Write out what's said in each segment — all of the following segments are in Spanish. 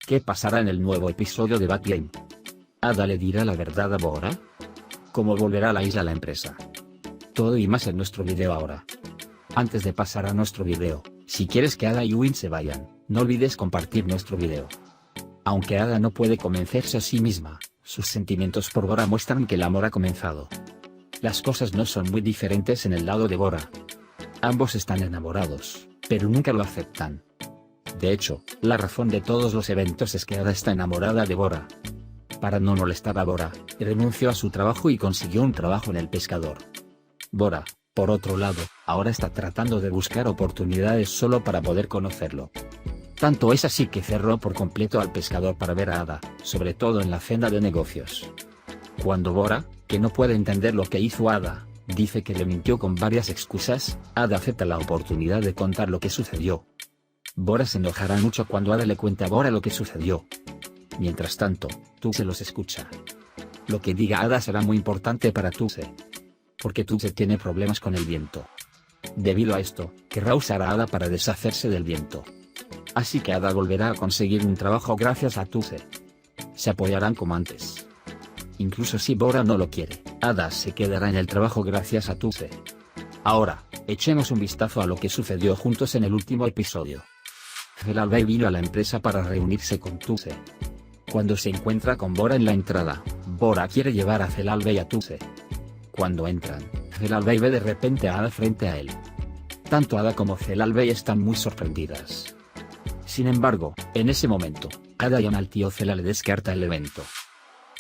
¿Qué pasará en el nuevo episodio de Batgame? ¿Ada le dirá la verdad a Bora? ¿Cómo volverá a la isla la empresa? Todo y más en nuestro video ahora. Antes de pasar a nuestro video, si quieres que Ada y Win se vayan, no olvides compartir nuestro video. Aunque Ada no puede convencerse a sí misma, sus sentimientos por Bora muestran que el amor ha comenzado. Las cosas no son muy diferentes en el lado de Bora. Ambos están enamorados, pero nunca lo aceptan. De hecho, la razón de todos los eventos es que Ada está enamorada de Bora. Para no molestar a Bora, renunció a su trabajo y consiguió un trabajo en El Pescador. Bora, por otro lado, ahora está tratando de buscar oportunidades solo para poder conocerlo. Tanto es así que cerró por completo al Pescador para ver a Ada, sobre todo en la agenda de negocios. Cuando Bora, que no puede entender lo que hizo Ada, dice que le mintió con varias excusas, Ada acepta la oportunidad de contar lo que sucedió. Bora se enojará mucho cuando Ada le cuente a Bora lo que sucedió. Mientras tanto, Tuse los escucha. Lo que diga Ada será muy importante para Tuse. Porque Tuse tiene problemas con el viento. Debido a esto, querrá usar a Ada para deshacerse del viento. Así que Ada volverá a conseguir un trabajo gracias a Tuse. Se apoyarán como antes. Incluso si Bora no lo quiere, Ada se quedará en el trabajo gracias a Tuse. Ahora, echemos un vistazo a lo que sucedió juntos en el último episodio. Celal Bay vino a la empresa para reunirse con Tuse. Cuando se encuentra con Bora en la entrada, Bora quiere llevar a Celal Bay a Tuse. Cuando entran, Celal Bay ve de repente a Ada frente a él. Tanto Ada como Celal Bay están muy sorprendidas. Sin embargo, en ese momento, Ada llama al tío Celal y descarta el evento.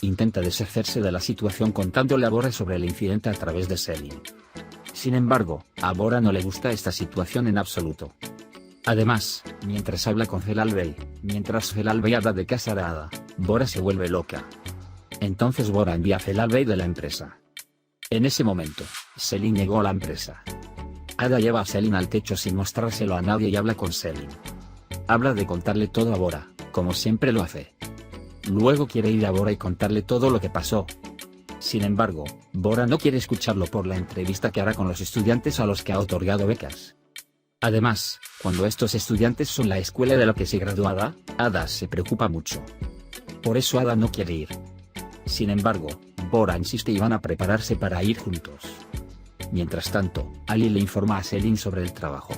Intenta deshacerse de la situación contándole a Bora sobre el incidente a través de Selin. Sin embargo, a Bora no le gusta esta situación en absoluto. Además, mientras habla con Celal Bay, mientras Celal Bay habla de casar a Ada, Bora se vuelve loca. Entonces Bora envía a Celal Bay de la empresa. En ese momento, Selin llegó a la empresa. Ada lleva a Selin al techo sin mostrárselo a nadie y habla con Selin. Habla de contarle todo a Bora, como siempre lo hace. Luego quiere ir a Bora y contarle todo lo que pasó. Sin embargo, Bora no quiere escucharlo por la entrevista que hará con los estudiantes a los que ha otorgado becas. Además, cuando estos estudiantes son la escuela de la que se graduó Ada se preocupa mucho. Por eso Ada no quiere ir. Sin embargo, Bora insiste y van a prepararse para ir juntos. Mientras tanto, Ali le informa a Selin sobre el trabajo.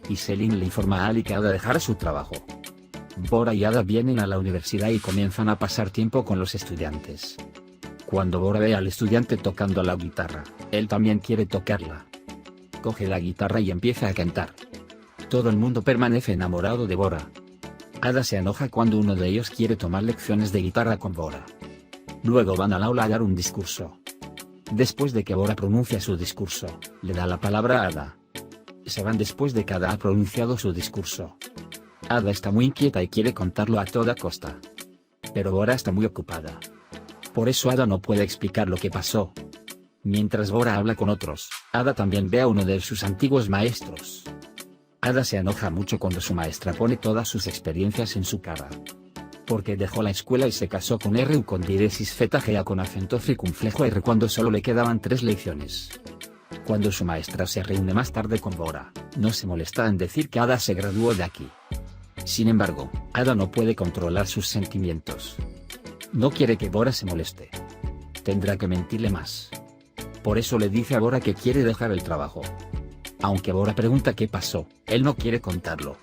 Y Selin le informa a Ali que Ada dejará su trabajo. Bora y Ada vienen a la universidad y comienzan a pasar tiempo con los estudiantes. Cuando Bora ve al estudiante tocando la guitarra, él también quiere tocarla. Coge la guitarra y empieza a cantar. Todo el mundo permanece enamorado de Bora. Ada se enoja cuando uno de ellos quiere tomar lecciones de guitarra con Bora. Luego van al aula a dar un discurso. Después de que Bora pronuncia su discurso, le da la palabra a Ada. Se van después de que Ada ha pronunciado su discurso. Ada está muy inquieta y quiere contarlo a toda costa. Pero Bora está muy ocupada. Por eso Ada no puede explicar lo que pasó. Mientras Bora habla con otros, Ada también ve a uno de sus antiguos maestros. Ada se enoja mucho cuando su maestra pone todas sus experiencias en su cara. Porque dejó la escuela y se casó con R con diéresis feta con acento circunflejo R cuando solo le quedaban 3 lecciones. Cuando su maestra se reúne más tarde con Bora, no se molesta en decir que Ada se graduó de aquí. Sin embargo, Ada no puede controlar sus sentimientos. No quiere que Bora se moleste. Tendrá que mentirle más. Por eso le dice a Bora que quiere dejar el trabajo. Aunque Bora pregunta qué pasó, él no quiere contarlo.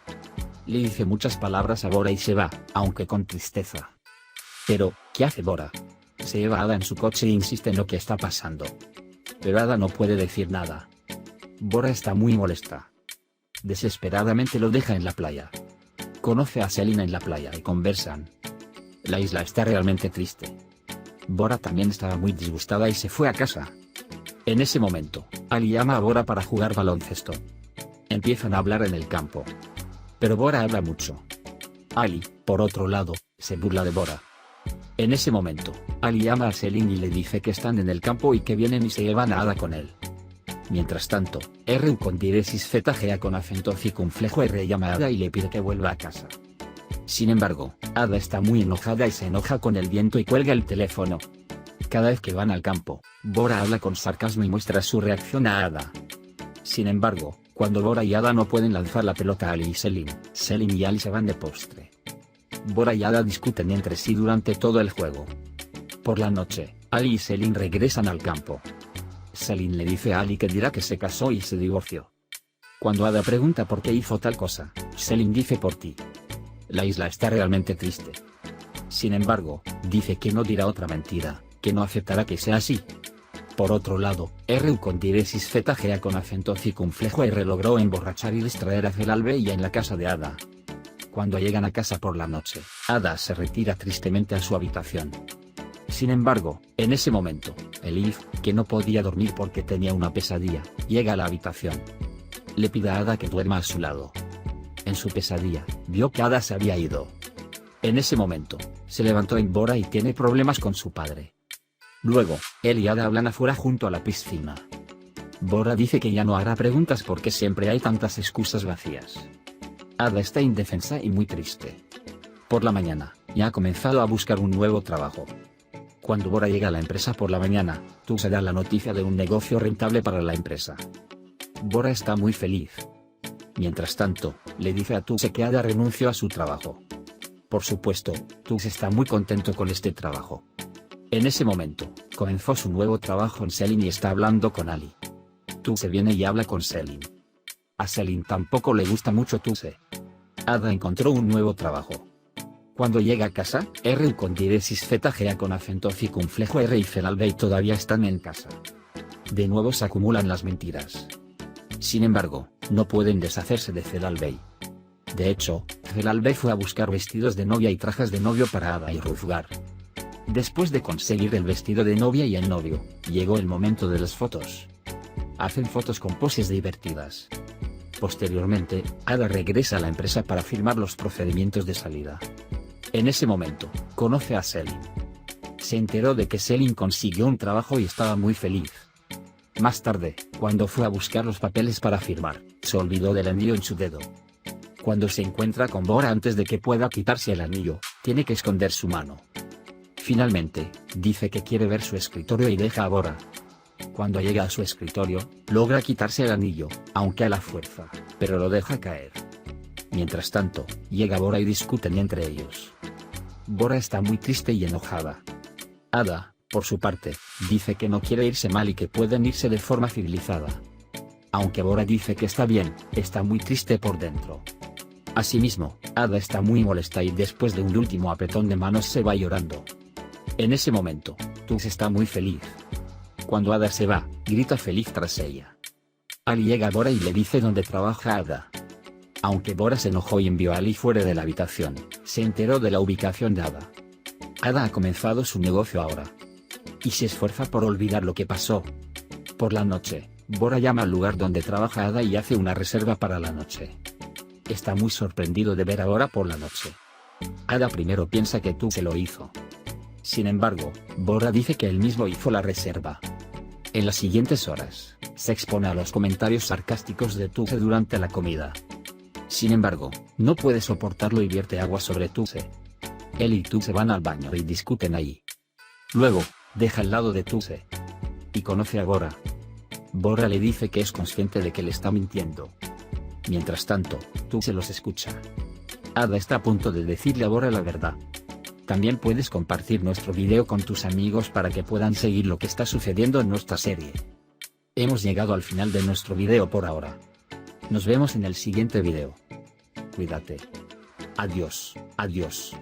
Le dice muchas palabras a Bora y se va, aunque con tristeza. Pero, ¿qué hace Bora? Se lleva a Ada en su coche e insiste en lo que está pasando. Pero Ada no puede decir nada. Bora está muy molesta. Desesperadamente lo deja en la playa. Conoce a Selin en la playa y conversan. La isla está realmente triste. Bora también estaba muy disgustada y se fue a casa. En ese momento, Ali llama a Bora para jugar baloncesto. Empiezan a hablar en el campo. Pero Bora habla mucho. Ali, por otro lado, se burla de Bora. En ese momento, Ali llama a Selin y le dice que están en el campo y que vienen y se llevan a Ada con él. Mientras tanto, R con diéresis feta con acento circunflejo R llama a Ada y le pide que vuelva a casa. Sin embargo, Ada está muy enojada y se enoja con el viento y cuelga el teléfono. Cada vez que van al campo, Bora habla con sarcasmo y muestra su reacción a Ada. Sin embargo, cuando Bora y Ada no pueden lanzar la pelota a Ali y Selin y Ali se van de postre. Bora y Ada discuten entre sí durante todo el juego. Por la noche, Ali y Selin regresan al campo. Selin le dice a Ali que dirá que se casó y se divorció. Cuando Ada pregunta por qué hizo tal cosa, Selin dice por ti. La isla está realmente triste. Sin embargo, dice que no dirá otra mentira, que no aceptará que sea así. Por otro lado, R con diéresis fetagea con acento circunflejo R logró emborrachar y distraer a Zelalbella en la casa de Ada. Cuando llegan a casa por la noche, Ada se retira tristemente a su habitación. Sin embargo, en ese momento, Elif, que no podía dormir porque tenía una pesadilla, llega a la habitación. Le pide a Ada que duerma a su lado. En su pesadilla, vio que Ada se había ido. En ese momento, se levantó en Bora y tiene problemas con su padre. Luego, él y Ada hablan afuera junto a la piscina. Bora dice que ya no hará preguntas porque siempre hay tantas excusas vacías. Ada está indefensa y muy triste. Por la mañana, ya ha comenzado a buscar un nuevo trabajo. Cuando Bora llega a la empresa por la mañana, se da la noticia de un negocio rentable para la empresa. Bora está muy feliz. Mientras tanto, le dice a Tuse que Ada renunció a su trabajo. Por supuesto, Tuse está muy contento con este trabajo. En ese momento, comenzó su nuevo trabajo en Selin y está hablando con Ali. Tuse viene y habla con Selin. A Selin tampoco le gusta mucho Tuse. Ada encontró un nuevo trabajo. Cuando llega a casa, R con diéresis fetagea con acento circunflejo R y Zelalbella todavía están en casa. De nuevo se acumulan las mentiras. Sin embargo, no pueden deshacerse de Zelalbella. De hecho, Zelalbella fue a buscar vestidos de novia y trajes de novio para Ada y Ruzgar. Después de conseguir el vestido de novia y el novio, llegó el momento de las fotos. Hacen fotos con poses divertidas. Posteriormente, Ada regresa a la empresa para firmar los procedimientos de salida. En ese momento, conoce a Selin. Se enteró de que Selin consiguió un trabajo y estaba muy feliz. Más tarde, cuando fue a buscar los papeles para firmar, se olvidó del anillo en su dedo. Cuando se encuentra con Bora antes de que pueda quitarse el anillo, tiene que esconder su mano. Finalmente, dice que quiere ver su escritorio y deja a Bora. Cuando llega a su escritorio, logra quitarse el anillo, aunque a la fuerza, pero lo deja caer. Mientras tanto, llega Bora y discuten entre ellos. Bora está muy triste y enojada. Ada, por su parte, dice que no quiere irse mal y que pueden irse de forma civilizada. Aunque Bora dice que está bien, está muy triste por dentro. Asimismo, Ada está muy molesta y después de un último apretón de manos se va llorando. En ese momento, Tuse está muy feliz. Cuando Ada se va, grita feliz tras ella. Ali llega a Bora y le dice dónde trabaja Ada. Aunque Bora se enojó y envió a Ali fuera de la habitación, se enteró de la ubicación de Ada. Ada ha comenzado su negocio ahora. Y se esfuerza por olvidar lo que pasó. Por la noche, Bora llama al lugar donde trabaja Ada y hace una reserva para la noche. Está muy sorprendido de ver a Bora por la noche. Ada primero piensa que Tuse lo hizo. Sin embargo, Bora dice que él mismo hizo la reserva. En las siguientes horas, se expone a los comentarios sarcásticos de Tuse durante la comida. Sin embargo, no puede soportarlo y vierte agua sobre Tuse. Él y Tuse van al baño y discuten ahí. Luego, deja al lado de Tuse. Y conoce a Bora. Bora le dice que es consciente de que le está mintiendo. Mientras tanto, Tuse los escucha. Ada está a punto de decirle a Bora la verdad. También puedes compartir nuestro video con tus amigos para que puedan seguir lo que está sucediendo en nuestra serie. Hemos llegado al final de nuestro video por ahora. Nos vemos en el siguiente video. Cuídate. Adiós, adiós.